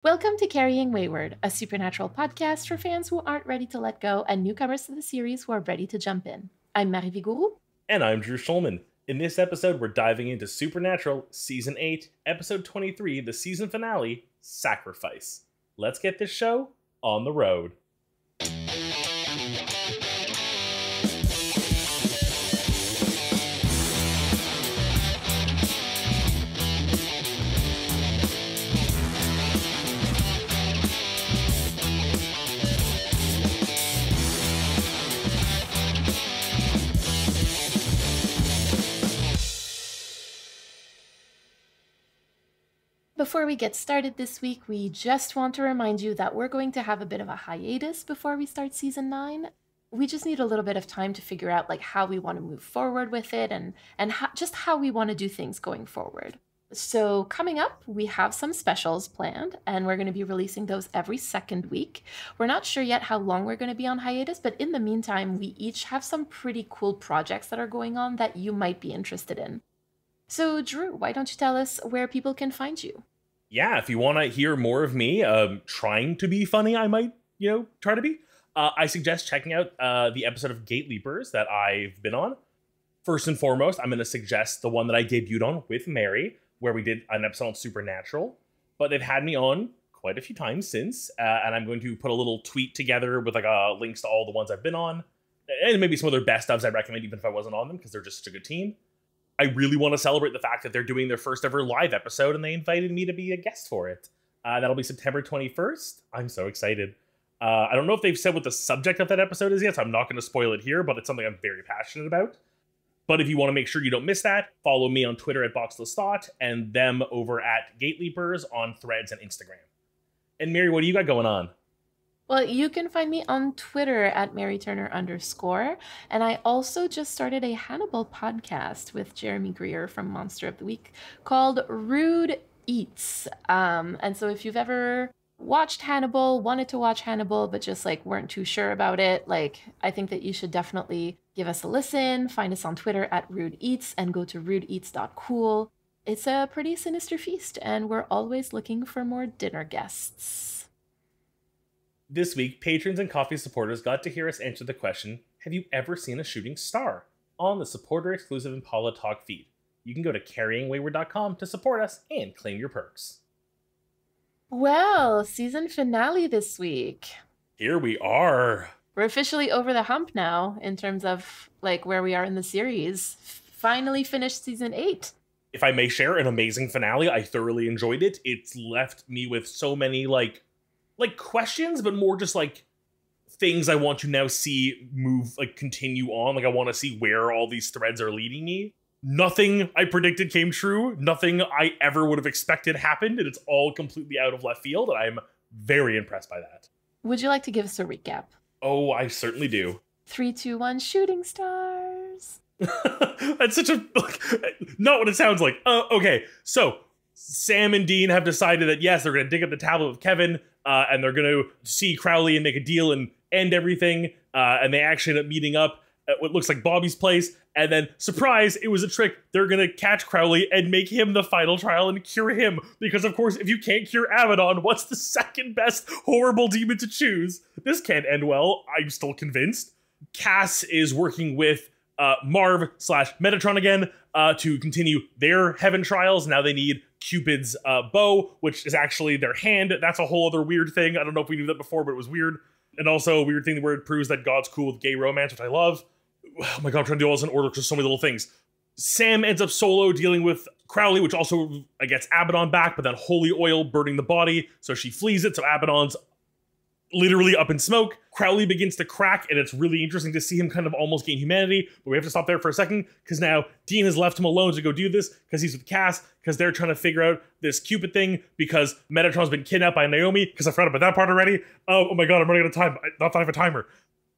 Welcome to Carrying Wayward, a supernatural podcast for fans who aren't ready to let go and newcomers to the series who are ready to jump in. I'm Marie Vigourou. And I'm Drew Schulman. In this episode, we're diving into Supernatural Season 8, Episode 23, the season finale, Sacrifice. Let's get this show on the road. Before we get started this week, we just want to remind you that we're going to have a bit of a hiatus before we start Season 9. We just need a little bit of time to figure out how we want to move forward with it and just how we want to do things going forward. So coming up, we have some specials planned, and we're going to be releasing those every second week. We're not sure yet how long we're going to be on hiatus, but in the meantime, we each have some pretty cool projects that are going on that you might be interested in. So Drew, why don't you tell us where people can find you? Yeah, if you want to hear more of me trying to be funny, I might, try to be. I suggest checking out the episode of Gate Leapers that I've been on. First and foremost, I'm going to suggest the one that I debuted on with Mary, where we did an episode on Supernatural. But they've had me on quite a few times since, and I'm going to put a little tweet together with links to all the ones I've been on, and maybe some other best ofs I'd recommend even if I wasn't on them, because they're just such a good team. I really want to celebrate the fact that they're doing their first ever live episode, and they invited me to be a guest for it. That'll be September 21st. I'm so excited. I don't know if they've said what the subject of that episode is yet, so I'm not going to spoil it here, but it's something I'm very passionate about. But if you want to make sure you don't miss that, follow me on Twitter at BoxlessThought, and them over at Gate Leapers on Threads and Instagram. And Mary, what do you got going on? Well, you can find me on Twitter at MaryTurner_. And I also just started a Hannibal podcast with Jeremy Greer from Monster of the Week called Rude Eats. And so if you've ever watched Hannibal, wanted to watch Hannibal, but just weren't too sure about it, I think that you should definitely give us a listen. Find us on Twitter at Rude Eats and go to rudeeats.cool. It's a pretty sinister feast, and we're always looking for more dinner guests. This week, patrons and coffee supporters got to hear us answer the question, have you ever seen a shooting star? On the supporter-exclusive Impala Talk feed. You can go to carryingwayward.com to support us and claim your perks. Well, season finale this week. Here we are. We're officially over the hump now in terms of where we are in the series. Finally finished season 8. If I may share an amazing finale, I thoroughly enjoyed it. It's left me with so many questions, but more just things I want to now see move, continue on. I want to see where all these threads are leading me. Nothing I predicted came true. Nothing I ever would have expected happened, and it's all completely out of left field, and I'm very impressed by that. Would you like to give us a recap? Oh, I certainly do. 3, 2, 1, shooting stars. That's such a not what it sounds like. Okay, so Sam and Dean have decided that yes, they're going to dig up the tablet of Kevin, and they're going to see Crowley and make a deal and end everything. And they actually end up meeting up at what looks like Bobby's place. And then, surprise, it was a trick. They're going to catch Crowley and make him the final trial and cure him. Because, of course, if you can't cure Abaddon, what's the second best horrible demon to choose? This can't end well. I'm still convinced. Cass is working with Marv/Metatron again to continue their heaven trials. Now they need Cupid's bow, which is actually their hand. That's a whole other weird thing. I don't know if we knew that before, but it was weird. And also a weird thing where it proves that God's cool with gay romance, which I love. Oh my god, I'm trying to do all this in order because there's so many little things. Sam ends up solo dealing with Crowley, which also gets Abaddon back, but then holy oil burning the body, so she flees it, so Abaddon's literally up in smoke. Crowley begins to crack, and it's really interesting to see him kind of almost gain humanity, but we have to stop there for a second, because now Dean has left him alone to go do this, because he's with Cass, because they're trying to figure out this Cupid thing, because Metatron's been kidnapped by Naomi, because I forgot about that part already. Oh my god, I'm running out of time. Not that I have a timer.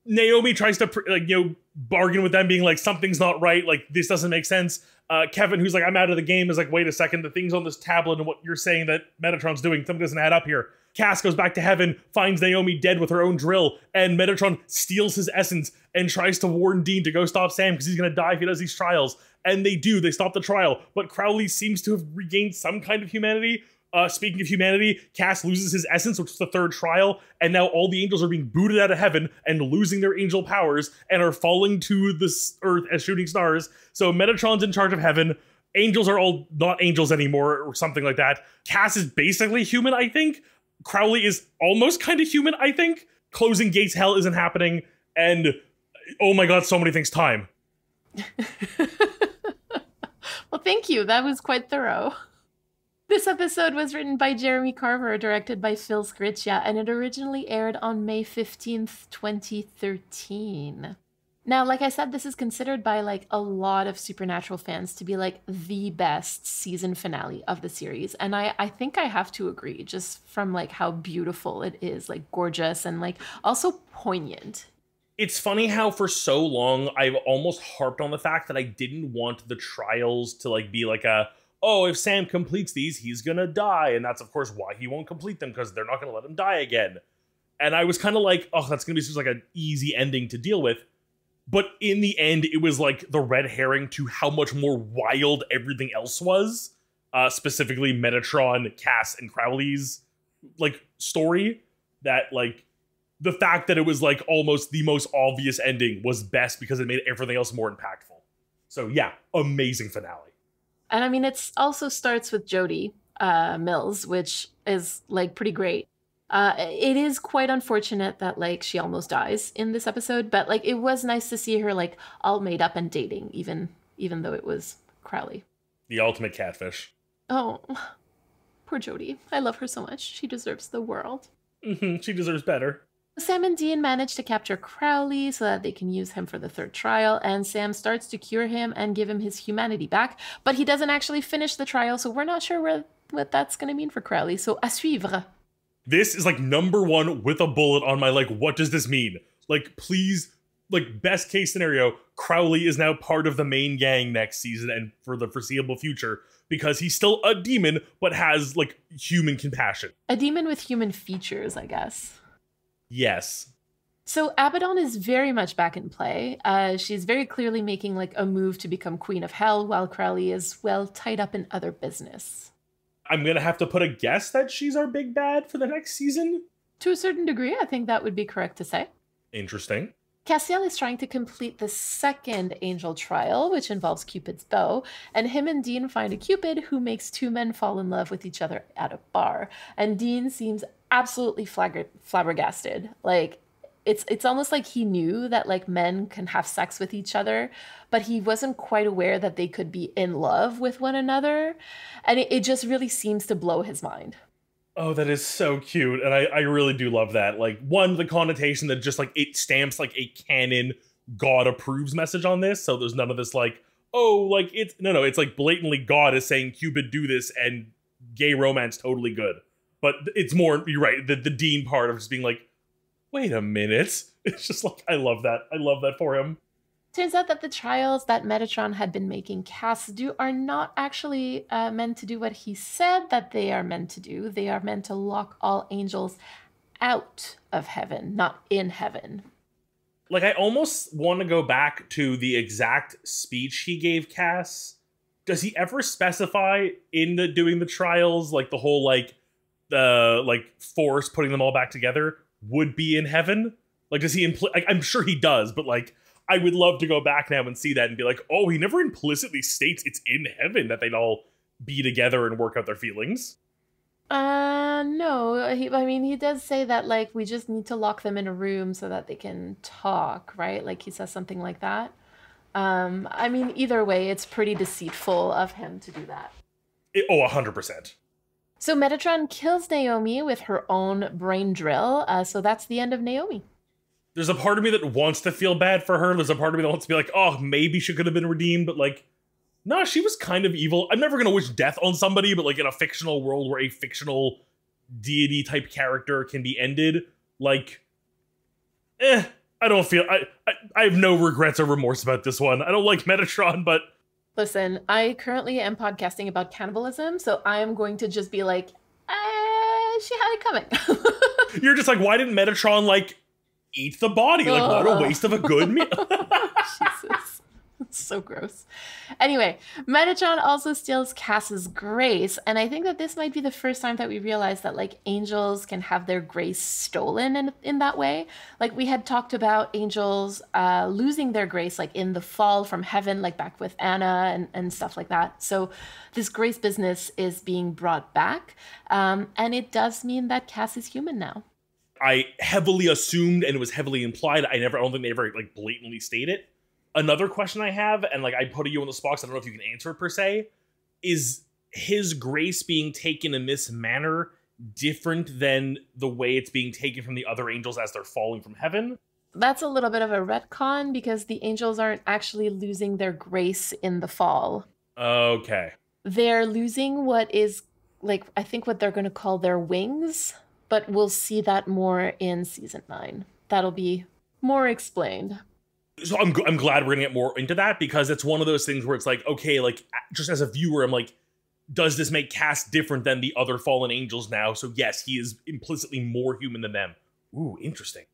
Naomi tries to, bargain with them, being like, something's not right, this doesn't make sense. Kevin, who's like, I'm out of the game, is like, wait a second, the thing's on this tablet, and what you're saying that Metatron's doing, something doesn't add up here. Cass goes back to heaven, finds Naomi dead with her own drill, and Metatron steals his essence and tries to warn Dean to go stop Sam because he's going to die if he does these trials. And they do, they stop the trial, but Crowley seems to have regained some kind of humanity. speaking of humanity, Cass loses his essence, which is the third trial, and now all the angels are being booted out of heaven and losing their angel powers and are falling to this earth as shooting stars. So Metatron's in charge of heaven. Angels are all not angels anymore or something like that. Cass is basically human, I think. Crowley is almost kind of human, I think. Closing gates hell isn't happening. And oh my god, so many things time. Well, thank you. That was quite thorough. This episode was written by Jeremy Carver, directed by Phil Sgriccia, and it originally aired on May 15th, 2013. Now, like I said, this is considered by like a lot of Supernatural fans to be like the best season finale of the series. And I think I have to agree, just from like how beautiful it is, like gorgeous and like also poignant. It's funny how for so long I've almost harped on the fact that I didn't want the trials to like be like a, oh, if Sam completes these, he's gonna die. And that's of course why he won't complete them, because they're not gonna let him die again. And I was kind of like, oh, that's gonna be just like an easy ending to deal with. But in the end, it was like the red herring to how much more wild everything else was. Specifically Metatron, Cass, and Crowley's like story. That like the fact that it was like almost the most obvious ending was best because it made everything else more impactful. So yeah, amazing finale. And I mean, it also starts with Jodie Mills, which is like pretty great. It is quite unfortunate that like she almost dies in this episode, but like it was nice to see her like all made up and dating, even though it was Crowley. The ultimate catfish. Oh, poor Jodie. I love her so much. She deserves the world. She deserves better. Sam and Dean manage to capture Crowley so that they can use him for the third trial, and Sam starts to cure him and give him his humanity back, but he doesn't actually finish the trial, so we're not sure what that's going to mean for Crowley. So à suivre. This is like number one with a bullet on my like, what does this mean? Like, please, like best case scenario, Crowley is now part of the main gang next season and for the foreseeable future because he's still a demon, but has like human compassion. A demon with human features, I guess. Yes. So Abaddon is very much back in play. She's very clearly making like a move to become Queen of Hell while Crowley is well tied up in other business. I'm going to have to put a guess that she's our big bad for the next season. To a certain degree, I think that would be correct to say. Interesting. Castiel is trying to complete the second angel trial, which involves Cupid's bow, and him and Dean find a Cupid who makes two men fall in love with each other at a bar. And Dean seems absolutely flabbergasted. Like, it's almost like he knew that like men can have sex with each other, but he wasn't quite aware that they could be in love with one another. And it just really seems to blow his mind. Oh, that is so cute. And I really do love that. Like, one, the connotation that just like it stamps like a canon God approves message on this. So there's none of this like, oh, like it's no, it's like blatantly God is saying Cupid do this and gay romance totally good. But it's more, you're right, the Dean part of just being like, wait a minute. It's just like, I love that. I love that for him. Turns out that the trials that Metatron had been making Cass do are not actually meant to do what he said that they are meant to do. They are meant to lock all angels out of heaven, not in heaven. Like, I almost want to go back to the exact speech he gave Cass. Does he ever specify in the doing the trials, like the whole like the like force putting them all back together would be in heaven? Like, does he like, I'm sure he does, but like I would love to go back now and see that and be like, oh, he never implicitly states it's in heaven that they'd all be together and work out their feelings. No. He does say that, like, we just need to lock them in a room so that they can talk, right? Like, he says something like that. Either way, it's pretty deceitful of him to do that. 100%. So Metatron kills Naomi with her own brain drill. So that's the end of Naomi. There's a part of me that wants to feel bad for her. There's a part of me that wants to be like, oh, maybe she could have been redeemed. But like, no, she was kind of evil. I'm never going to wish death on somebody, but like in a fictional world where a fictional deity type character can be ended, like, I don't feel, I have no regrets or remorse about this one. I don't like Metatron, but. Listen, I currently am podcasting about cannibalism, so I'm going to just be like, she had it coming. You're just like, why didn't Metatron like eat the body? Like, what a waste of a good meal. Jesus. It's So gross. Anyway, Metatron also steals Cass's grace, and I think that this might be the first time that we realize that like angels can have their grace stolen in that way. Like we had talked about angels losing their grace like in the fall from heaven, like back with Anna and stuff like that. So this grace business is being brought back, and it does mean that Cass is human now. I heavily assumed, and it was heavily implied. I don't think they ever like blatantly state it. Another question I have, and like I put you on the spot, so I don't know if you can answer it per se, is his grace being taken in this manner different than the way it's being taken from the other angels as they're falling from heaven? That's a little bit of a retcon because the angels aren't actually losing their grace in the fall. Okay. They're losing what is like, I think what they're going to call their wings, but we'll see that more in season 9. That'll be more explained. So I'm glad we're gonna get more into that, because it's one of those things where it's like, okay, like just as a viewer, I'm like, does this make Cass different than the other fallen angels now? So yes, he is implicitly more human than them. Ooh, interesting.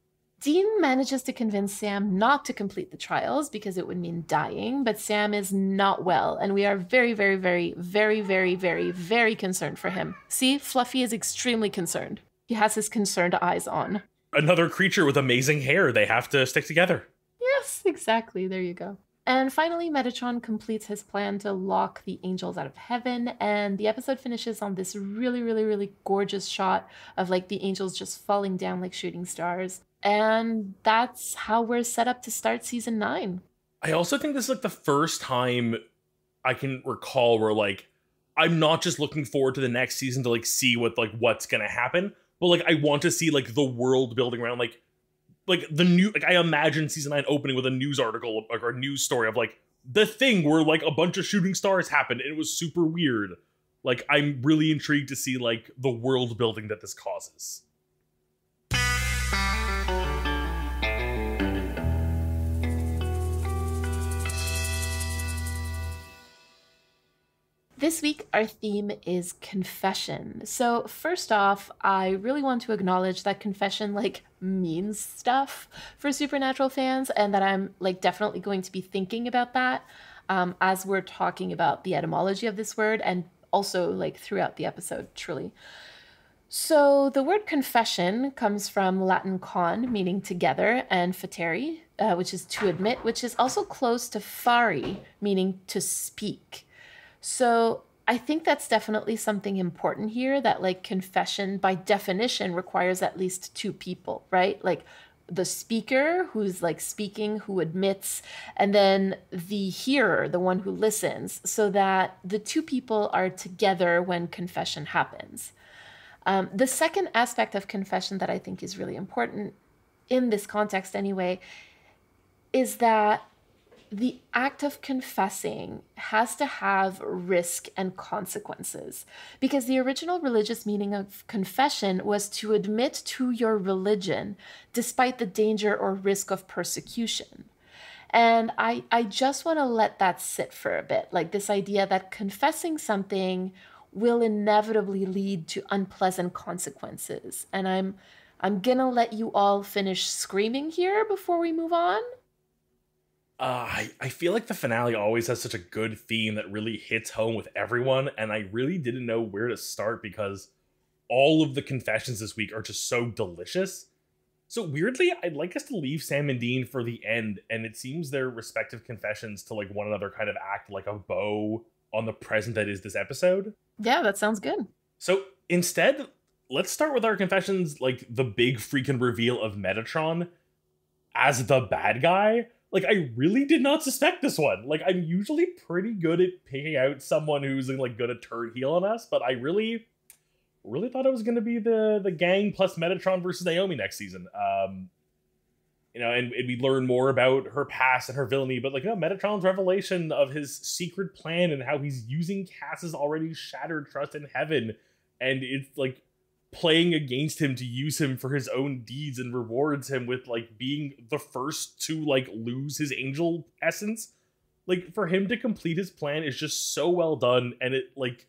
Dean manages to convince Sam not to complete the trials because it would mean dying, but Sam is not well, and we are very, very, very, very, very, very, very concerned for him. See, Fluffy is extremely concerned. He has his concerned eyes on. Another creature with amazing hair. They have to stick together. Yes, exactly. There you go. And finally, Metatron completes his plan to lock the angels out of heaven, and the episode finishes on this really, really, really gorgeous shot of like the angels just falling down like shooting stars. And that's how we're set up to start season 9. I also think this is like the first time I can recall where like I'm not just looking forward to the next season to like see what's gonna happen, but like I want to see like the world building around like the new, like I imagine season 9 opening with a news article or a news story of like the thing where like a bunch of shooting stars happened and it was super weird. Like I'm really intrigued to see like the world building that this causes. This week, our theme is confession. So first off, I really want to acknowledge that confession like means stuff for Supernatural fans, and that I'm like definitely going to be thinking about that as we're talking about the etymology of this word, and also like throughout the episode, truly. So the word confession comes from Latin con, meaning together, and fateri, which is to admit, which is also close to fari, meaning to speak. So I think that's definitely something important here, that like confession by definition requires at least 2 people, right? Like the speaker who's like speaking, who admits, and then the hearer, the one who listens, so that the 2 people are together when confession happens. The second aspect of confession that I think is really important in this context anyway, is that the act of confessing has to have risk and consequences, because the original religious meaning of confession was to admit to your religion despite the danger or risk of persecution. And I just want to let that sit for a bit, like this idea that confessing something will inevitably lead to unpleasant consequences. And I'm gonna let you all finish screaming here before we move on. I feel like the finale always has such a good theme that really hits home with everyone, and I really didn't know where to start because all of the confessions this week are just so delicious. So weirdly, I'd like us to leave Sam and Dean for the end, and it seems their respective confessions to like one another kind of act like a bow on the present that is this episode. Yeah, that sounds good. So instead, let's start with our confessions, like the big freaking reveal of Metatron as the bad guy. Like, I really did not suspect this one. Like, I'm usually pretty good at picking out someone who's like gonna turn heel on us, but I really thought it was gonna be the gang plus Metatron versus Naomi next season. You know, and we learn more about her past and her villainy, but like, you know, Metatron's revelation of his secret plan and how he's using Cass's already shattered trust in heaven, and it's like playing against him to use him for his own deeds, and rewards him with like being the first to like lose his angel essence. Like, for him to complete his plan is just so well done, and it like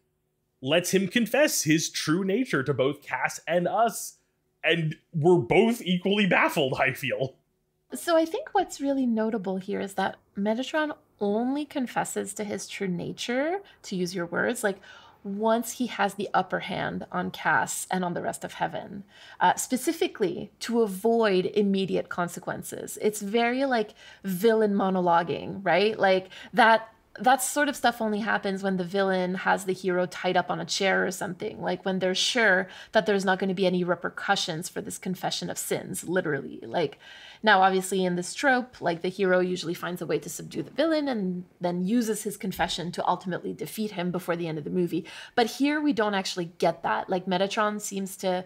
lets him confess his true nature to both Cass and us, and we're both equally baffled, I feel. So I think what's really notable here is that Metatron only confesses to his true nature, to use your words, like once he has the upper hand on Cass and on the rest of heaven, specifically to avoid immediate consequences. It's very like villain monologuing, right? Like that sort of stuff only happens when the villain has the hero tied up on a chair or something, like when they're sure that there's not going to be any repercussions for this confession of sins, literally. Like, now, obviously, in this trope, like the hero usually finds a way to subdue the villain and then uses his confession to ultimately defeat him before the end of the movie. But here we don't actually get that. Like, Metatron seems to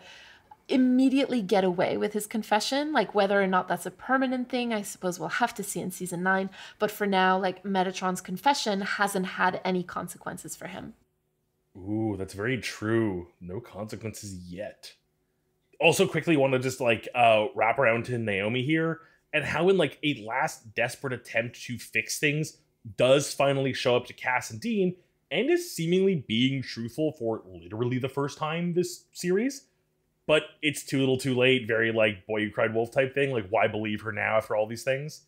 immediately get away with his confession. Like, whether or not that's a permanent thing, I suppose we'll have to see in season 9. But for now, like, Metatron's confession hasn't had any consequences for him. Ooh, that's very true. No consequences yet. Also, quickly want to just like wrap around to Naomi here, and how in like a last desperate attempt to fix things does finally show up to Cass and Dean and is seemingly being truthful for literally the first time this series. But it's too little too late, very like boy you cried wolf type thing. Like, why believe her now after all these things?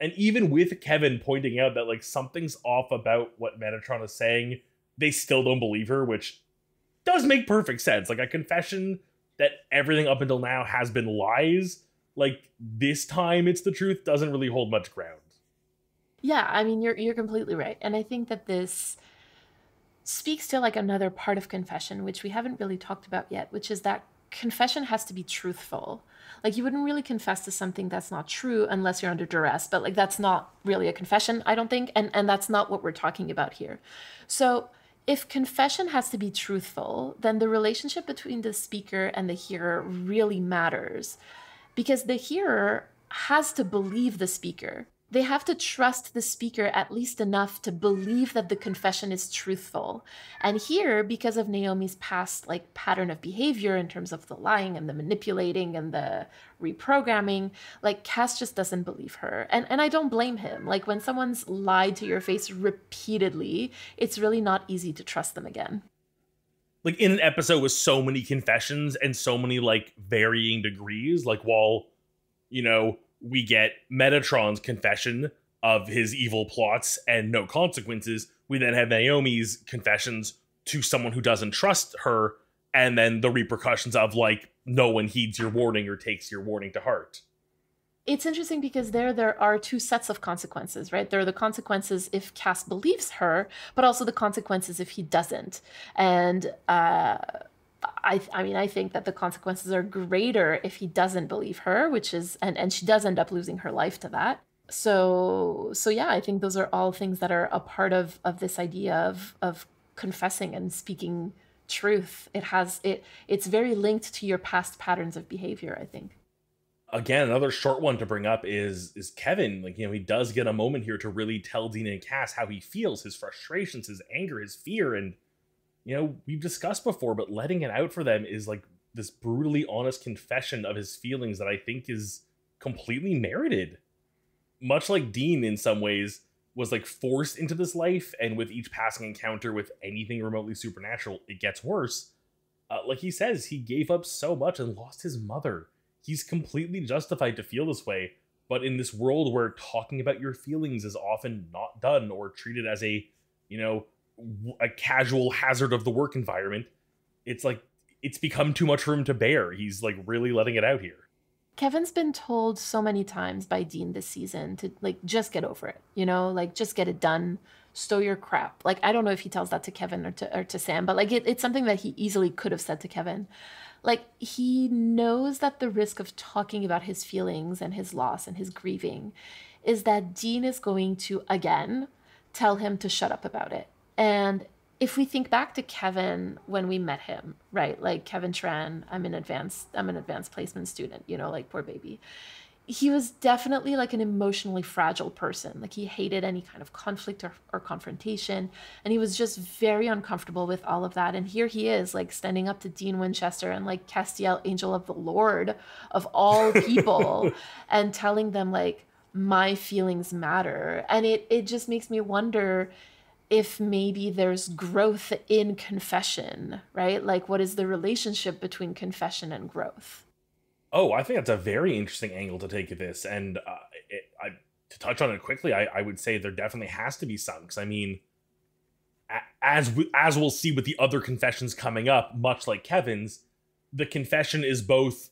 And even with Kevin pointing out that like something's off about what Metatron is saying, they still don't believe her, which does make perfect sense. Like, a confession that everything up until now has been lies, like this time it's the truth, doesn't really hold much ground. Yeah, I mean, you're completely right. And I think that this speaks to like another part of confession, which we haven't really talked about yet, which is that confession has to be truthful. Like, you wouldn't really confess to something that's not true unless you're under duress, but like that's not really a confession, I don't think, and that's not what we're talking about here. So if confession has to be truthful, then the relationship between the speaker and the hearer really matters, because the hearer has to believe the speaker. They have to trust the speaker at least enough to believe that the confession is truthful. And here, because of Naomi's past like pattern of behavior in terms of the lying and the manipulating and the reprogramming, like Cass just doesn't believe her. And I don't blame him. Like, when someone's lied to your face repeatedly, it's really not easy to trust them again. Like, in an episode with so many confessions and so many like varying degrees, like while, you know, we get Metatron's confession of his evil plots and no consequences, we then have Naomi's confessions to someone who doesn't trust her, and then the repercussions of like no one heeds your warning or takes your warning to heart. It's interesting because there are two sets of consequences, right? There are the consequences if Cass believes her, but also the consequences if he doesn't. And I mean, I think that the consequences are greater if he doesn't believe her, which is, and she does end up losing her life to that. So yeah, I think those are all things that are a part of this idea of confessing and speaking truth. It's very linked to your past patterns of behavior, I think. Again, another short one to bring up is Kevin. Like, you know, he does get a moment here to really tell Dean and Cass how he feels, his frustrations, his anger, his fear, and you know, we've discussed before, but letting it out for them is like this brutally honest confession of his feelings that I think is completely merited. Much like Dean in some ways was like forced into this life, and with each passing encounter with anything remotely supernatural, it gets worse. Like he says, he gave up so much and lost his mother. He's completely justified to feel this way, but in this world where talking about your feelings is often not done or treated as a, you know, a casual hazard of the work environment, it's like it's become too much for him to bear. He's like really letting it out here. Kevin's been told so many times by Dean this season to like just get over it, you know, like just get it done, stow your crap. Like, I don't know if he tells that to Kevin or to Sam, but like it's something that he easily could have said to Kevin. Like, he knows that the risk of talking about his feelings and his loss and his grieving is that Dean is going to again tell him to shut up about it. And if we think back to Kevin when we met him, right? Like, Kevin Tran, I'm an advanced placement student, you know, like, poor baby. He was definitely like an emotionally fragile person. Like, he hated any kind of conflict or confrontation. And he was just very uncomfortable with all of that. And here he is, like, standing up to Dean Winchester and like Castiel, angel of the Lord of all people, and telling them like, my feelings matter. And it just makes me wonder if maybe there's growth in confession, right? Like, what is the relationship between confession and growth? Oh, I think that's a very interesting angle to take at this. And to touch on it quickly, I would say there definitely has to be some. Because, I mean, as we'll see with the other confessions coming up, much like Kevin's, the confession is both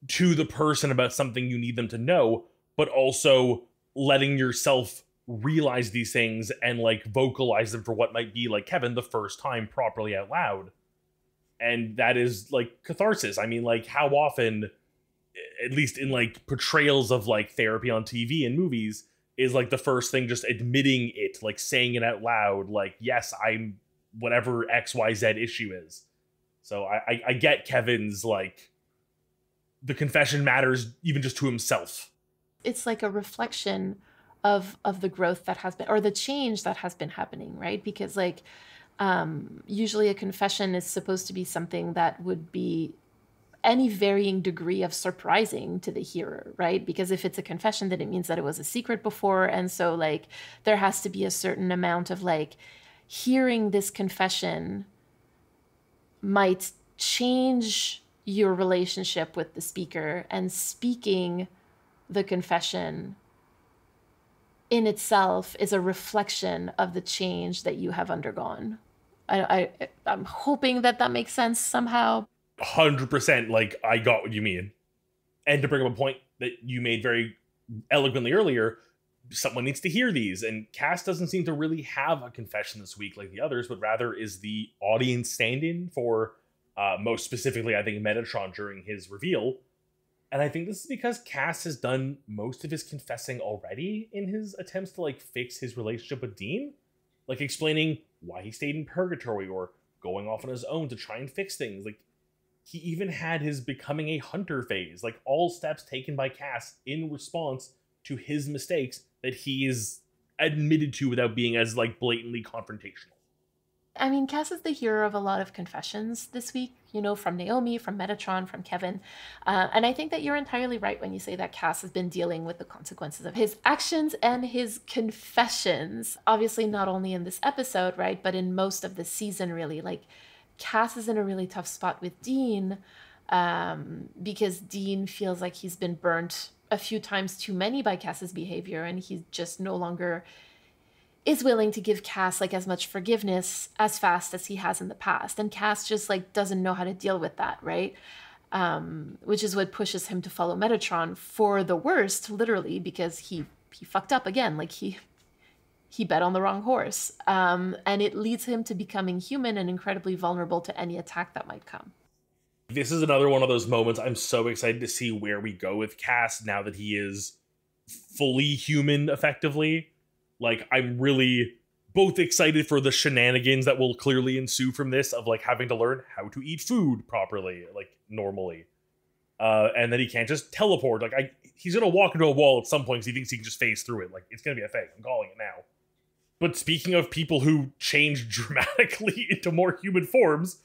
to the person about something you need them to know, but also letting yourself realize these things and like vocalize them for what might be, like Kevin, the first time properly out loud. And that is like catharsis. I mean, like, how often, at least in like portrayals of like therapy on TV and movies, is like the first thing just admitting it, like saying it out loud, like, yes, I'm whatever XYZ issue is. So I get Kevin's like, the confession matters even just to himself. It's like a reflection of the growth that has been, or the change that has been happening, right? Because like usually a confession is supposed to be something that would be any varying degree of surprising to the hearer, right? Because if it's a confession, then it means that it was a secret before. And so like there has to be a certain amount of like hearing this confession might change your relationship with the speaker, and speaking the confession in itself is a reflection of the change that you have undergone. I'm hoping that that makes sense somehow. 100%, like, I got what you mean. And to bring up a point that you made very eloquently earlier, someone needs to hear these. And Cass doesn't seem to really have a confession this week like the others, but rather is the audience stand-in for, most specifically, I think, Metatron during his reveal. And I think this is because Cass has done most of his confessing already in his attempts to, like, fix his relationship with Dean. Like, explaining why he stayed in purgatory or going off on his own to try and fix things. Like, he even had his becoming a hunter phase. Like, all steps taken by Cass in response to his mistakes that he is admitted to without being as, like, blatantly confrontational. I mean, Cass is the hero of a lot of confessions this week, you know, from Naomi, from Metatron, from Kevin. And I think that you're entirely right when you say that Cass has been dealing with the consequences of his actions and his confessions. Obviously, not only in this episode, right, but in most of the season, really. Like, Cass is in a really tough spot with Dean because Dean feels like he's been burnt a few times too many by Cass's behavior, and he just no longer is willing to give Cass like as much forgiveness as fast as he has in the past. And Cass just like doesn't know how to deal with that, right? Which is what pushes him to follow Metatron for the worst, literally, because he fucked up again. Like he bet on the wrong horse. And it leads him to becoming human and incredibly vulnerable to any attack that might come. This is another one of those moments I'm so excited to see where we go with Cass now that he is fully human, effectively. Like, I'm really both excited for the shenanigans that will clearly ensue from this, of like having to learn how to eat food properly, like normally. And then he can't just teleport. Like, he's gonna walk into a wall at some point because he thinks he can just phase through it. Like, it's gonna be a thing. I'm calling it now. But speaking of people who change dramatically into more human forms,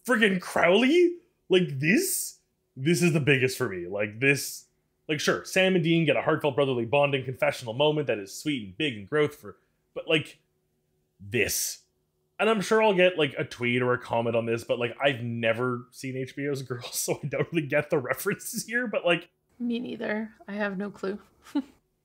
friggin' Crowley, like this is the biggest for me. Like this. Like, sure, Sam and Dean get a heartfelt brotherly bonding confessional moment that is sweet and big and growth for, but like this. And I'm sure I'll get like a tweet or a comment on this, but like I've never seen HBO's Girls, so I don't really get the references here, but like. Me neither. I have no clue.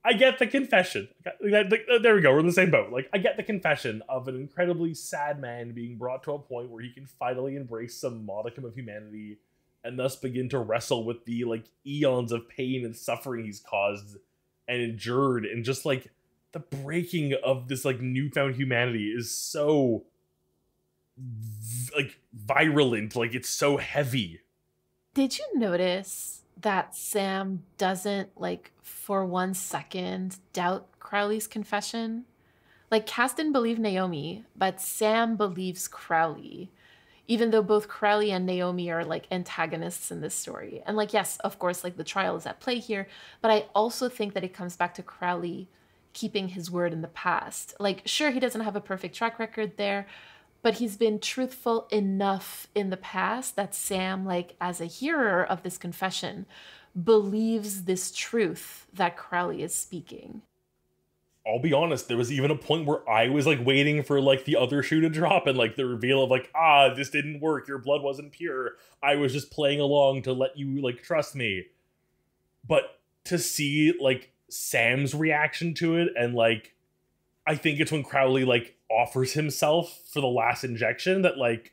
I get the confession. There we go, we're in the same boat. Like, I get the confession of an incredibly sad man being brought to a point where he can finally embrace some modicum of humanity and thus begin to wrestle with the like eons of pain and suffering he's caused and endured. And just like the breaking of this like newfound humanity is so like virulent, like it's so heavy. Did you notice that Sam doesn't like for 1 second doubt Crowley's confession? Like, Cass didn't believe Naomi, but Sam believes Crowley, even though both Crowley and Naomi are like antagonists in this story. And like, yes, of course, like the trial is at play here, but I also think that it comes back to Crowley keeping his word in the past. Like, sure, he doesn't have a perfect track record there, but he's been truthful enough in the past that Sam, like as a hearer of this confession, believes this truth that Crowley is speaking. I'll be honest, there was even a point where I was like waiting for like the other shoe to drop and like the reveal of like, this didn't work, your blood wasn't pure. I was just playing along to let you like trust me. But to see like Sam's reaction to it, and like I think it's when Crowley like offers himself for the last injection that like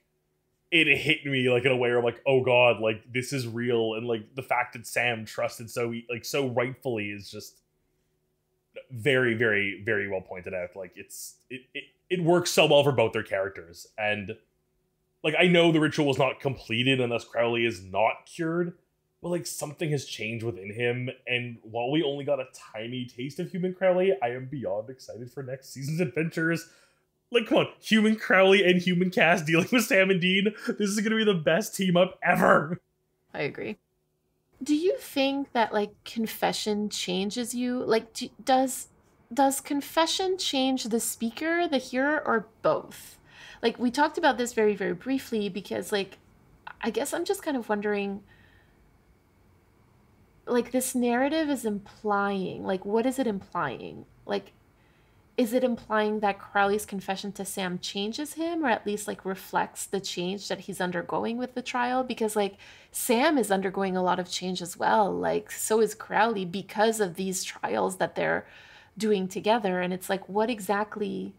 it hit me like in a way where I'm like, oh god, like this is real, and like the fact that Sam trusted so like so rightfully is just very, very, very well pointed out. Like it works so well for both their characters, and like I know the ritual was not completed and thus Crowley is not cured, but like something has changed within him, and while we only got a tiny taste of human Crowley, I am beyond excited for next season's adventures. Like, come on, human Crowley and human Cass dealing with Sam and Dean. This is gonna be the best team up ever. I agree. Do you think that like confession changes you? Like, does confession change the speaker, the hearer, or both? Like, we talked about this very, very briefly because, like, I guess I'm just kind of wondering, like, this narrative is implying, like, what is it implying? Like, is it implying that Crowley's confession to Sam changes him, or at least like reflects the change that he's undergoing with the trial? Because like Sam is undergoing a lot of change as well. Like so is Crowley because of these trials that they're doing together. And it's like, what exactly,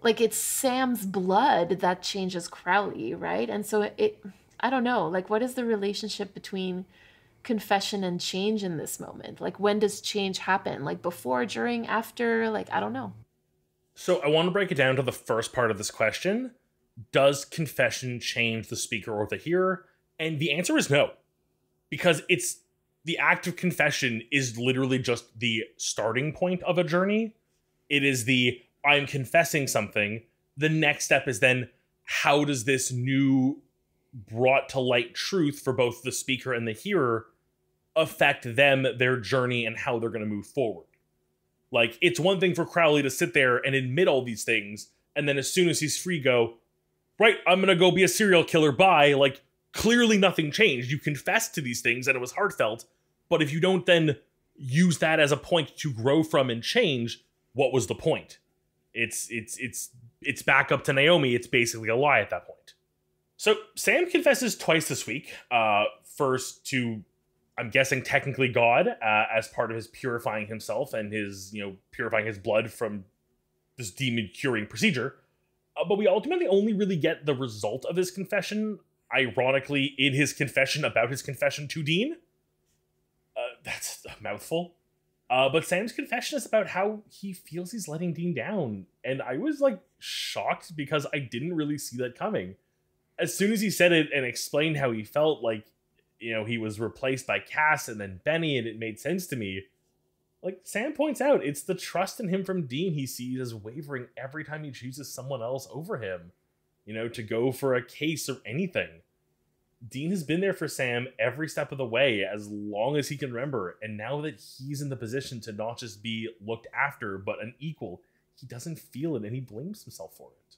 like it's Sam's blood that changes Crowley, right? And so I don't know, like what is the relationship between confession and change in this moment? Like when does change happen? Like before, during, after? Like I don't know. So I want to break it down to the first part of this question. Does confession change the speaker or the hearer? And the answer is no. Because it's the act of confession is literally just the starting point of a journey. It is the I'm confessing something. The next step is then how does this new brought to light truth for both the speaker and the hearer affect them, their journey, and how they're going to move forward. Like, it's one thing for Crowley to sit there and admit all these things, and then as soon as he's free, go, right, I'm going to go be a serial killer, bye. Like, clearly nothing changed. You confessed to these things, and it was heartfelt, but if you don't then use that as a point to grow from and change, what was the point? It's back up to Naomi. It's basically a lie at that point. So Sam confesses twice this week. First to, I'm guessing technically God, as part of his purifying himself and his, purifying his blood from this demon curing procedure. But we ultimately only really get the result of his confession, ironically, in his confession about his confession to Dean. That's a mouthful. But Sam's confession is about how he feels he's letting Dean down. And I was like shocked because I didn't really see that coming. As soon as he said it and explained how he felt, like, he was replaced by Cass and then Benny, and it made sense to me. Like Sam points out, it's the trust in him from Dean he sees as wavering every time he chooses someone else over him, to go for a case or anything. Dean has been there for Sam every step of the way as long as he can remember, and now that he's in the position to not just be looked after, but an equal, he doesn't feel it and he blames himself for it.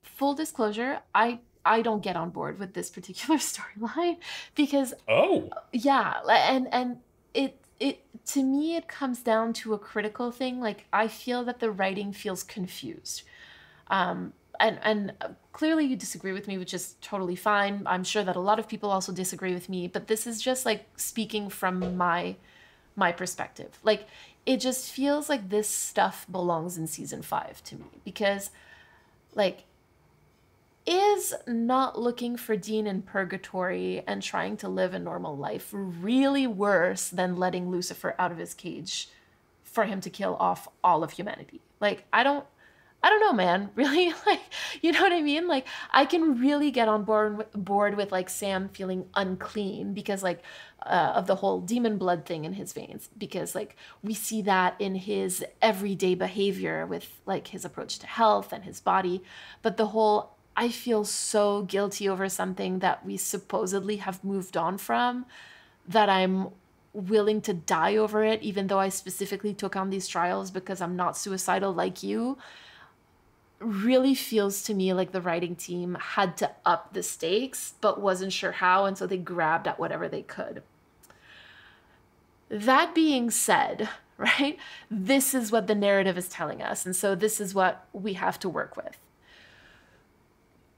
Full disclosure, I don't get on board with this particular storyline because yeah, and it to me it comes down to a critical thing. Like I feel that the writing feels confused. And clearly you disagree with me, which is totally fine. I'm sure that a lot of people also disagree with me, but this is just like speaking from my perspective. Like it just feels like this stuff belongs in season 5 to me because like is not looking for Dean in purgatory and trying to live a normal life really worse than letting Lucifer out of his cage for him to kill off all of humanity? Like, I don't know, man. Really? Like, you know what I mean? Like, I can really get on board with like Sam feeling unclean because like of the whole demon blood thing in his veins, because like we see that in his everyday behavior with like his approach to health and his body. But the whole I feel so guilty over something that we supposedly have moved on from that I'm willing to die over it, even though I specifically took on these trials because I'm not suicidal like you, really feels to me like the writing team had to up the stakes but wasn't sure how, and so they grabbed at whatever they could. That being said, right? This is what the narrative is telling us. And so this is what we have to work with.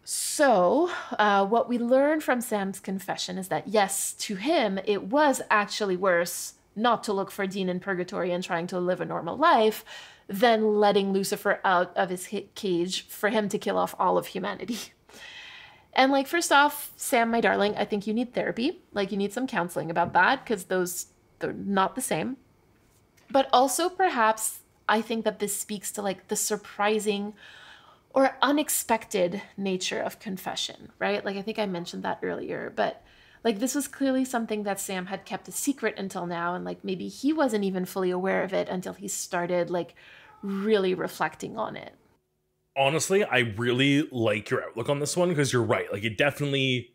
So, what we learn from Sam's confession is that, yes, to him, it was actually worse not to look for Dean in purgatory and trying to live a normal life than letting Lucifer out of his cage for him to kill off all of humanity. And like, first off, Sam, my darling, I think you need therapy. Like, you need some counseling about that, because they're not the same. But also, perhaps, I think that this speaks to like the surprising or unexpected nature of confession, right? Like, I think I mentioned that earlier, but like, this was clearly something that Sam had kept a secret until now. And like, maybe he wasn't even fully aware of it until he started like really reflecting on it. Honestly, I really like your outlook on this one, because you're right. Like, it definitely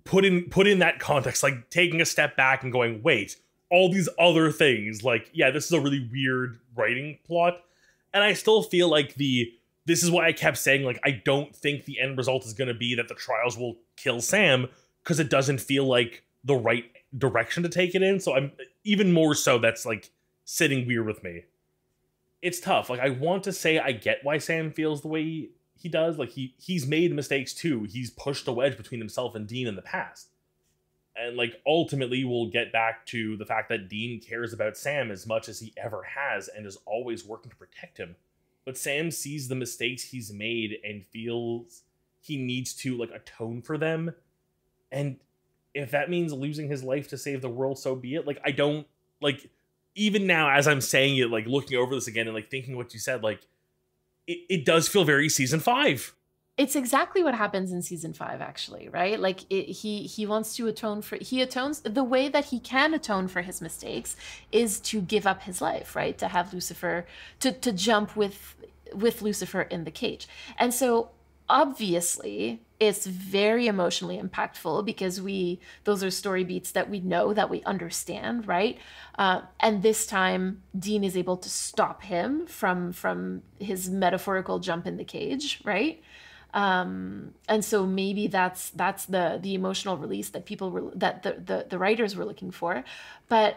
put in that context, like taking a step back and going, wait, all these other things, like, yeah, this is a really weird writing plot. And I still feel like this is why I kept saying, like, I don't think the end result is going to be that the trials will kill Sam, because it doesn't feel like the right direction to take it in. So I'm even more so, that's like sitting weird with me. It's tough. Like, I want to say I get why Sam feels the way he does. Like, he's made mistakes too. He's pushed a wedge between himself and Dean in the past. And like, ultimately we'll get back to the fact that Dean cares about Sam as much as he ever has and is always working to protect him. But Sam sees the mistakes he's made and feels he needs to like atone for them. And if that means losing his life to save the world, so be it. Like, I don't, like, even now as I'm saying it, like looking over this again and like thinking what you said, like it does feel very season 5. It's exactly what happens in season 5, actually, right? Like, he wants to atone for, he atones, the way that he can atone for his mistakes is to give up his life, right? To have Lucifer, to jump with Lucifer in the cage. And so obviously it's very emotionally impactful, because those are story beats that we know, that we understand, right? And this time Dean is able to stop him from his metaphorical jump in the cage, right? And so maybe that's the emotional release that that the writers were looking for. But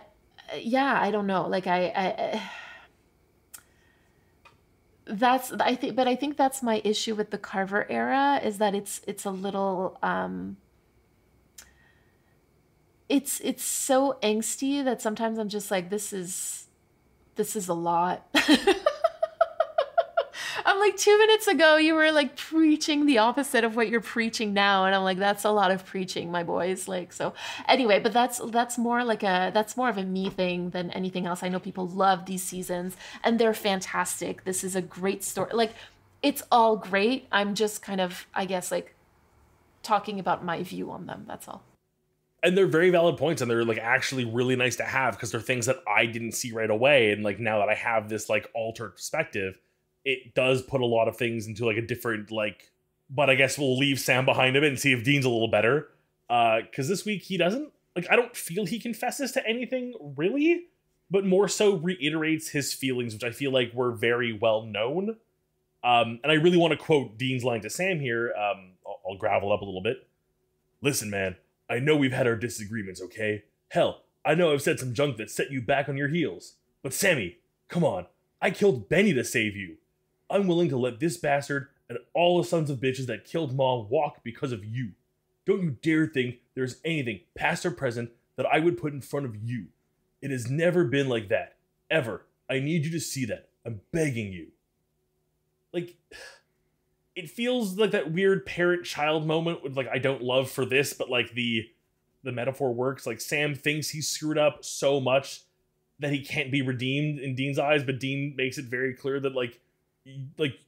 yeah, I don't know. Like, I think that's my issue with the Carver era, is that it's a little it's so angsty that sometimes I'm just like, this is a lot. I'm like, 2 minutes ago you were like preaching the opposite of what you're preaching now, and I'm like, that's a lot of preaching, my boys. Like, so anyway, but that's more of a me thing than anything else. I know people love these seasons and they're fantastic. This is a great story. Like, it's all great. I'm just kind of, I guess, like talking about my view on them. That's all. And they're very valid points, and they're like actually really nice to have, because they're things that I didn't see right away. And like, now that I have this like altered perspective, it does put a lot of things into like a different, like, but I guess we'll leave Sam behind a bit and see if Dean's a little better. Because this week he doesn't, like, I don't feel he confesses to anything really, but more so reiterates his feelings, which I feel like were very well known. And I really want to quote Dean's line to Sam here. I'll gravel up a little bit. Listen, man, I know we've had our disagreements, okay? Hell, I know I've said some junk that set you back on your heels. But Sammy, come on, I killed Benny to save you. I'm willing to let this bastard and all the sons of bitches that killed Mom walk because of you. Don't you dare think there's anything, past or present, that I would put in front of you. It has never been like that. Ever. I need you to see that. I'm begging you. Like, it feels like that weird parent-child moment with, like, I don't love for this, but, like, the metaphor works. Like, Sam thinks he's screwed up so much that he can't be redeemed in Dean's eyes, but Dean makes it very clear that, like,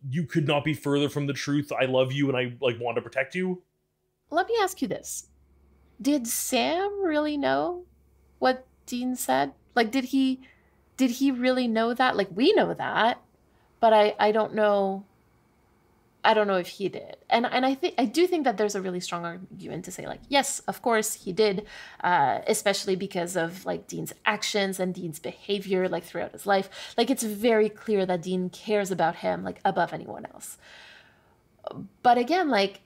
you could not be further from the truth. I love you and I like want to protect you. Let me ask you this. Did Sam really know what Dean said? Like, did he really know that? Like, we know that, but I don't know. I don't know if he did. And I do think that there's a really strong argument to say, like, yes, of course he did, especially because of like Dean's actions and Dean's behavior like throughout his life. Like, it's very clear that Dean cares about him like above anyone else. But again, like,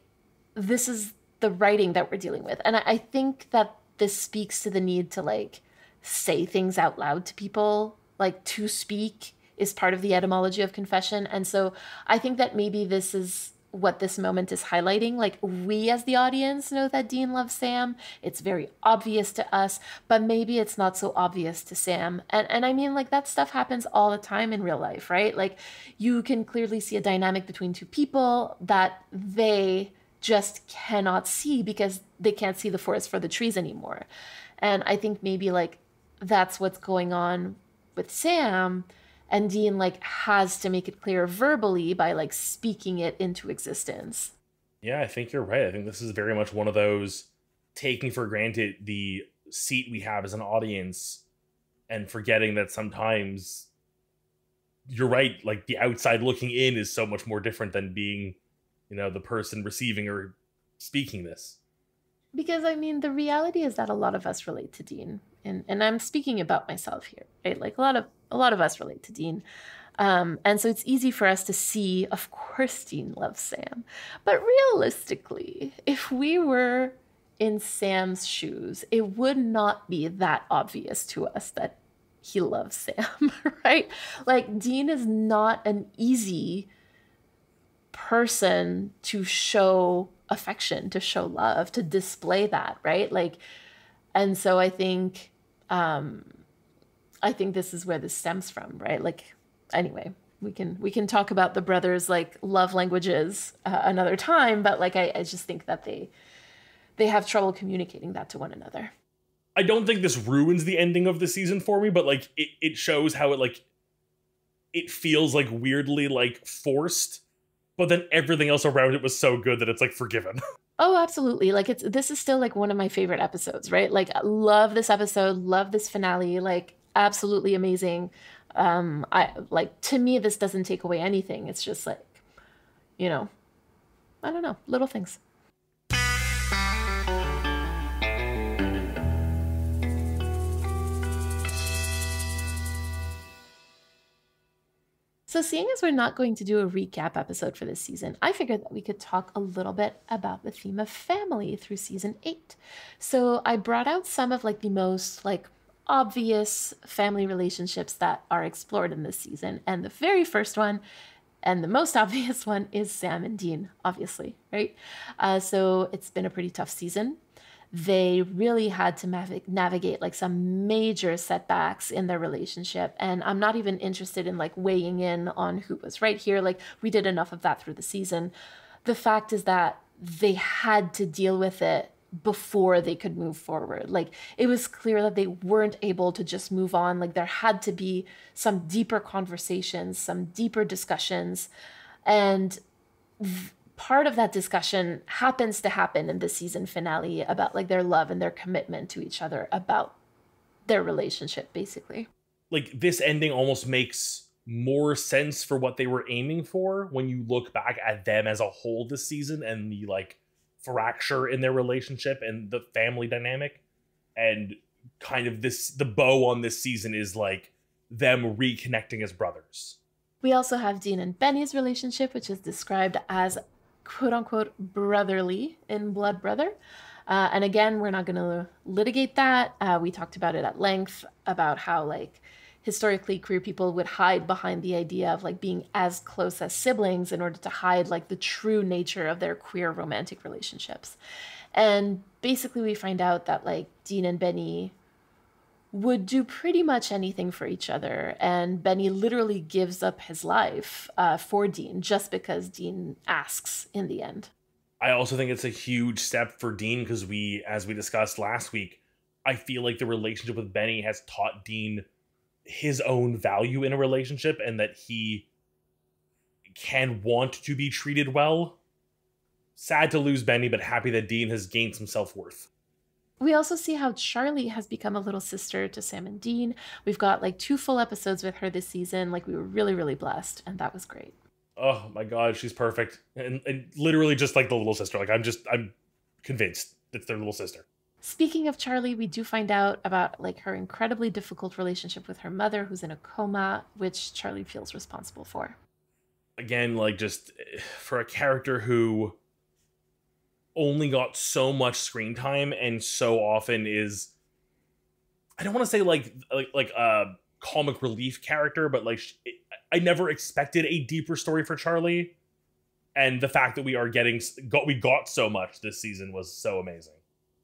this is the writing that we're dealing with. And I think that this speaks to the need to like say things out loud to people like to speak is part of the etymology of confession. And so I think that maybe this is what this moment is highlighting. Like, we as the audience know that Dean loves Sam. It's very obvious to us, but maybe it's not so obvious to Sam. And I mean, like, that stuff happens all the time in real life, right? Like, you can clearly see a dynamic between two people that they just cannot see because they can't see the forest for the trees anymore. And I think maybe like that's what's going on with Sam, and Dean like has to make it clear verbally by like speaking it into existence. Yeah, I think you're right. I think this is very much one of those taking for granted the seat we have as an audience and forgetting that sometimes you're right, like the outside looking in is so much more different than being, the person receiving or speaking this. Because I mean, the reality is that a lot of us relate to Dean, and I'm speaking about myself here, right? Like a lot of us relate to Dean, and so it's easy for us to see. Of course, Dean loves Sam, but realistically, if we were in Sam's shoes, it would not be that obvious to us that he loves Sam, right? Like Dean is not an easy person to show affection, to show love, to display that, right? Like, and so I think this is where this stems from, right? Like, anyway, we can talk about the brothers like love languages another time, but like I just think that they have trouble communicating that to one another. I don't think this ruins the ending of the season for me, but like it shows how it feels like weirdly like forced, but then everything else around it was so good that it's like forgiven. Oh, absolutely. Like this is still like one of my favorite episodes, right? Like I love this episode, love this finale, like absolutely amazing. I like, to me this doesn't take away anything. It's just like, you know, I don't know, little things. So, seeing as we're not going to do a recap episode for this season, I figured that we could talk a little bit about the theme of family through season 8. So, I brought out some of like the most like obvious family relationships that are explored in this season, and the very first one and the most obvious one is Sam and Dean, obviously, right? So it's been a pretty tough season. They really had to navigate like some major setbacks in their relationship, and I'm not even interested in like weighing in on who was right here. Like, we did enough of that through the season. The fact is that they had to deal with it before they could move forward. Like, it was clear that they weren't able to just move on. Like, there had to be some deeper conversations, some deeper discussions, and part of that discussion happens to happen in the season finale about like their love and their commitment to each other, about their relationship, basically. Like, this ending almost makes more sense for what they were aiming for when you look back at them as a whole this season and the like fracture in their relationship and the family dynamic. And kind of the bow on this season is like them reconnecting as brothers. We also have Dean and Benny's relationship, which is described as quote unquote brotherly in Blood Brother. And again, we're not going to litigate that. We talked about it at length about how like historically queer people would hide behind the idea of like being as close as siblings in order to hide like the true nature of their queer romantic relationships. And basically we find out that like Dean and Benny would do pretty much anything for each other. And Benny literally gives up his life for Dean just because Dean asks in the end. I also think it's a huge step for Dean because as we discussed last week, I feel like the relationship with Benny has taught Dean his own value in a relationship and that he can want to be treated well. Sad to lose Benny, but happy that Dean has gained some self-worth. We also see how Charlie has become a little sister to Sam and Dean. We've got like 2 full episodes with her this season. Like, we were really, really blessed, and that was great. Oh my god, she's perfect. And literally just like the little sister. Like, I'm convinced it's their little sister. Speaking of Charlie, we do find out about like her incredibly difficult relationship with her mother, who's in a coma, which Charlie feels responsible for. Again, like, just for a character who only got so much screen time and so often is, I don't want to say like comic relief character, but like I never expected a deeper story for Charlie. And the fact that we got so much this season was so amazing.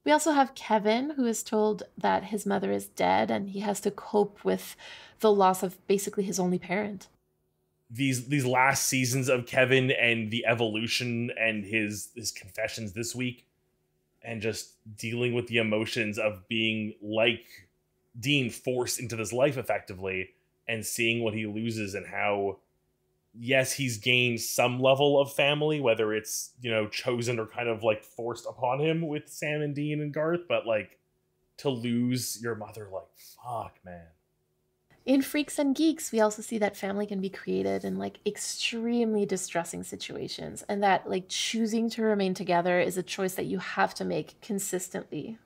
We also have Kevin, who is told that his mother is dead and he has to cope with the loss of basically his only parent. These last seasons of Kevin and the evolution and his confessions this week, and just dealing with the emotions of being like Dean, forced into this life effectively, and seeing what he loses and how, yes, he's gained some level of family, whether it's, chosen or kind of like forced upon him with Sam and Dean and Garth, but like to lose your mother, like, fuck, man. In Freaks and Geeks, we also see that family can be created in like extremely distressing situations, and that like choosing to remain together is a choice that you have to make consistently.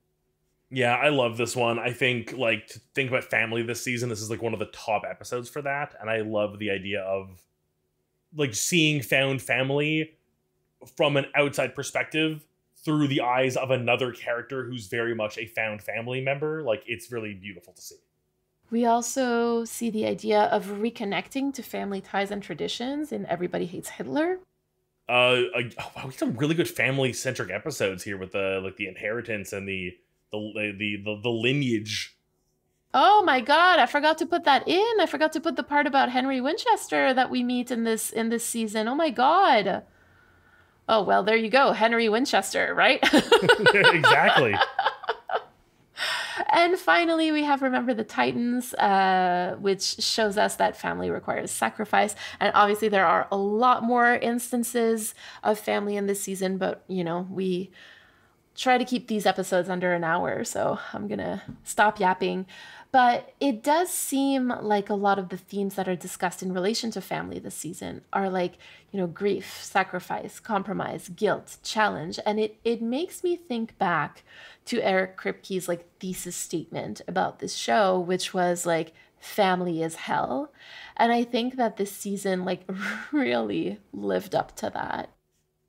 Yeah, I love this one. I think, like, to think about family this season, this is like one of the top episodes for that. And I love the idea of like seeing found family from an outside perspective through the eyes of another character who's very much a found family member. Like, it's really beautiful to see. We also see the idea of reconnecting to family ties and traditions in Everybody Hates Hitler. Wow, we have some really good family centric episodes here with the inheritance and the lineage. Oh my god, I forgot to put that in. I forgot to put the part about Henry Winchester that we meet in this season. Oh my god. Oh, well, there you go. Henry Winchester, right? Exactly. And finally, we have Remember the Titans, which shows us that family requires sacrifice. And obviously, there are a lot more instances of family in this season, but, we try to keep these episodes under an hour, so I'm going to stop yapping. But it does seem like a lot of the themes that are discussed in relation to family this season are like, grief, sacrifice, compromise, guilt, challenge. And it makes me think back to Eric Kripke's like thesis statement about this show, which was like, family is hell. And I think that this season like really lived up to that.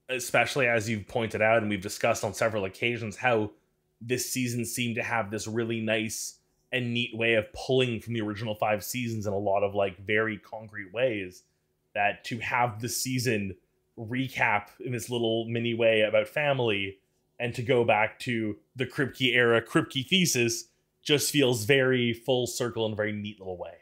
Especially as you've pointed out, and we've discussed on several occasions, how this season seemed to have this really nice and neat way of pulling from the original 5 seasons in a lot of like very concrete ways, that to have the season recap in this little mini way about family and to go back to the Kripke era Kripke thesis just feels very full circle in a very neat little way.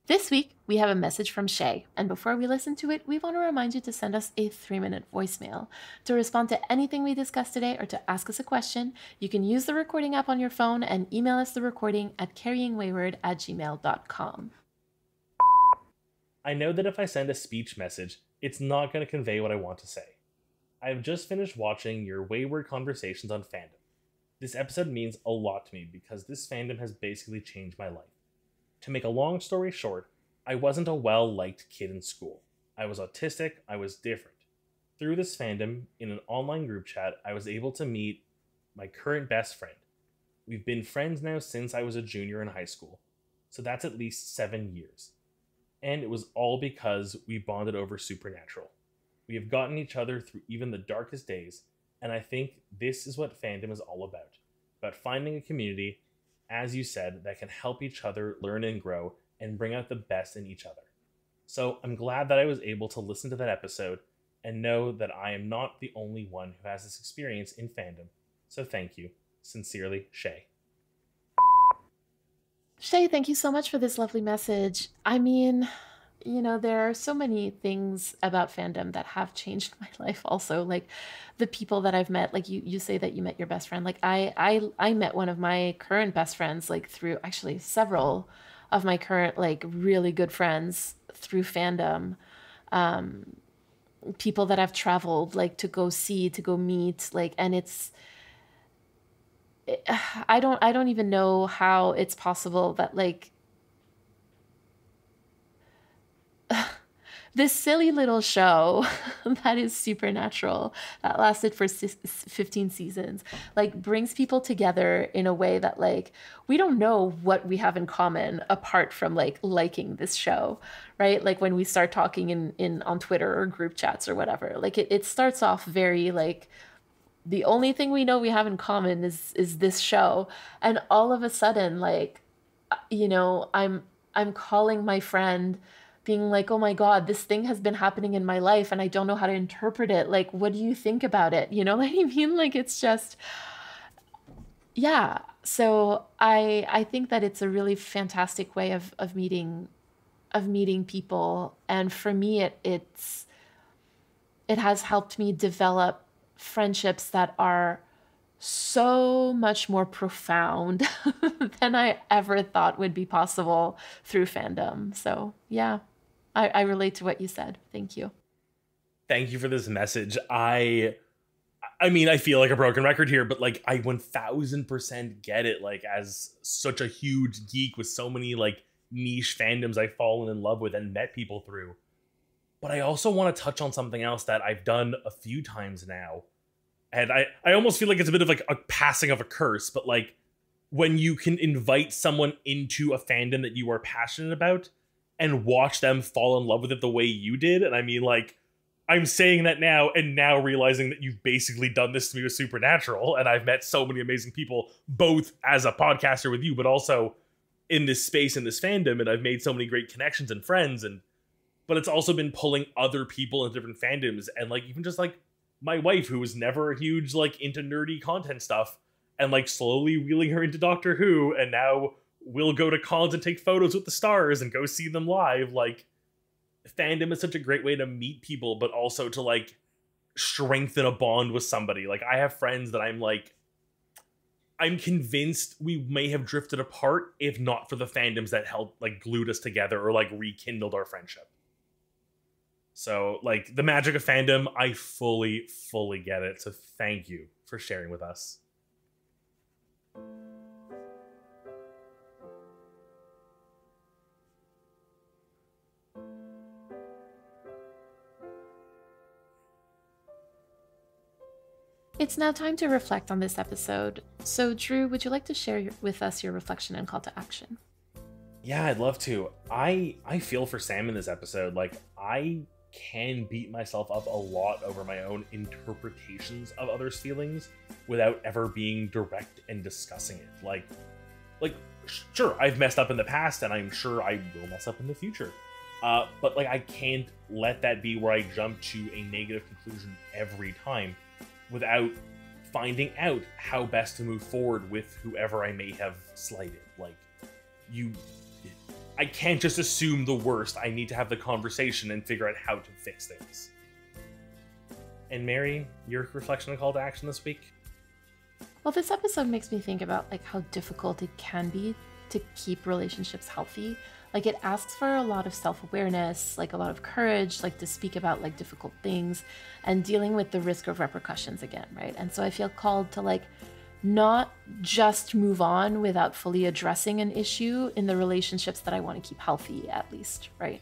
This week, we have a message from Shay, and before we listen to it, we want to remind you to send us a 3-minute voicemail. To respond to anything we discussed today or to ask us a question, you can use the recording app on your phone and email us the recording at carryingwayward@gmail.com. I know that if I send a speech message, it's not going to convey what I want to say. I have just finished watching your Wayward Conversations on fandom. This episode means a lot to me because this fandom has basically changed my life. To make a long story short, I wasn't a well-liked kid in school. I was autistic, I was different. Through this fandom, in an online group chat, I was able to meet my current best friend. We've been friends now since I was a junior in high school, so that's at least 7 years. And it was all because we bonded over Supernatural. We have gotten each other through even the darkest days, and I think this is what fandom is all about finding a community, as you said, that can help each other learn and grow and bring out the best in each other. So I'm glad that I was able to listen to that episode and know that I am not the only one who has this experience in fandom. So thank you. Sincerely, Shay. Shay, thank you so much for this lovely message. I mean, there are so many things about fandom that have changed my life also. Like the people that I've met, like you say that you met your best friend. Like I met one of my current best friends, like through actually several of my current, like really good friends through fandom. People that I've traveled, like to go see, to go meet, like, and I don't even know how it's possible that like this silly little show that is Supernatural that lasted for 15 seasons, like brings people together in a way that like we don't know what we have in common apart from like liking this show, right? Like when we start talking in on Twitter or group chats or whatever, like it starts off very like the only thing we know we have in common is this show, and all of a sudden like I'm calling my friend being like, oh my God, this thing has been happening in my life and I don't know how to interpret it. Like, what do you think about it? You know what I mean? Like, it's just, yeah. So I think that it's a really fantastic way of meeting people. And for me, it has helped me develop friendships that are so much more profound than I ever thought would be possible through fandom. So yeah, I relate to what you said. Thank you. Thank you for this message. I mean, I feel like a broken record here, but like I 1000% get it. Like as such a huge geek with so many like niche fandoms I've fallen in love with and met people through. But I also want to touch on something else that I've done a few times now. And I almost feel like it's a bit of like a passing of a curse, but like when you can invite someone into a fandom that you are passionate about and watch them fall in love with it the way you did. And I mean, like, I'm saying that now and now realizing that you've basically done this to me with Supernatural. And I've met so many amazing people, both as a podcaster with you, but also in this space, in this fandom. And I've made so many great connections and friends. But it's also been pulling other people in different fandoms. And like, even just like my wife, who was never a huge like into nerdy content stuff, and like slowly wheeling her into Doctor Who. And now we'll go to cons and take photos with the stars and go see them live. Like, fandom is such a great way to meet people, but also to like strengthen a bond with somebody. Like I have friends that I'm convinced we may have drifted apart if not for the fandoms that helped like glued us together or like rekindled our friendship. So like the magic of fandom, I fully get it. So thank you for sharing with us. It's now time to reflect on this episode. So, Drew, would you like to share with us your reflection and call to action? Yeah, I'd love to. I feel for Sam in this episode. Like, I can beat myself up a lot over my own interpretations of others' feelings without ever being direct and discussing it. Like, sure, I've messed up in the past, and I'm sure I will mess up in the future. But, like, I can't let that be where I jump to a negative conclusion every time without finding out how best to move forward with whoever I may have slighted. Like, I can't just assume the worst. I need to have the conversation and figure out how to fix things. And Mary, your reflection and call to action this week? Well, this episode makes me think about like how difficult it can be to keep relationships healthy. Like it asks for a lot of self-awareness, like a lot of courage, like to speak about like difficult things and dealing with the risk of repercussions again, right? And so I feel called to like not just move on without fully addressing an issue in the relationships that I want to keep healthy, at least, right?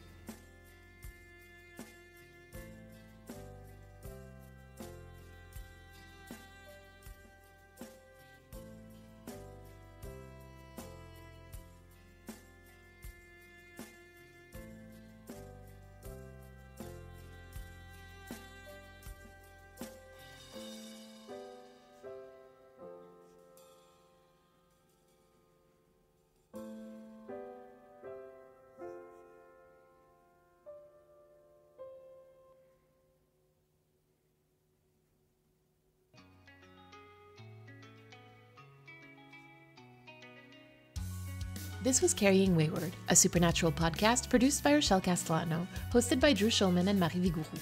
This was Carrying Wayward, a Supernatural podcast produced by Rochelle Castellano, hosted by Drew Schulman and Marie Vigourou.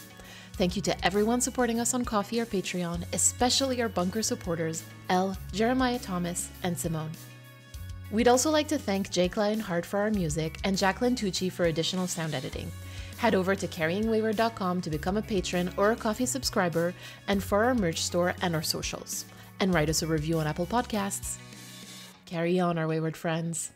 Thank you to everyone supporting us on Ko-fi or Patreon, especially our bunker supporters, Elle, Jeremiah Thomas, and Simone. We'd also like to thank Jake Lionheart for our music and Jacqueline Tucci for additional sound editing. Head over to carryingwayward.com to become a patron or a Ko-fi subscriber and for our merch store and our socials. And write us a review on Apple Podcasts. Carry on, our wayward friends.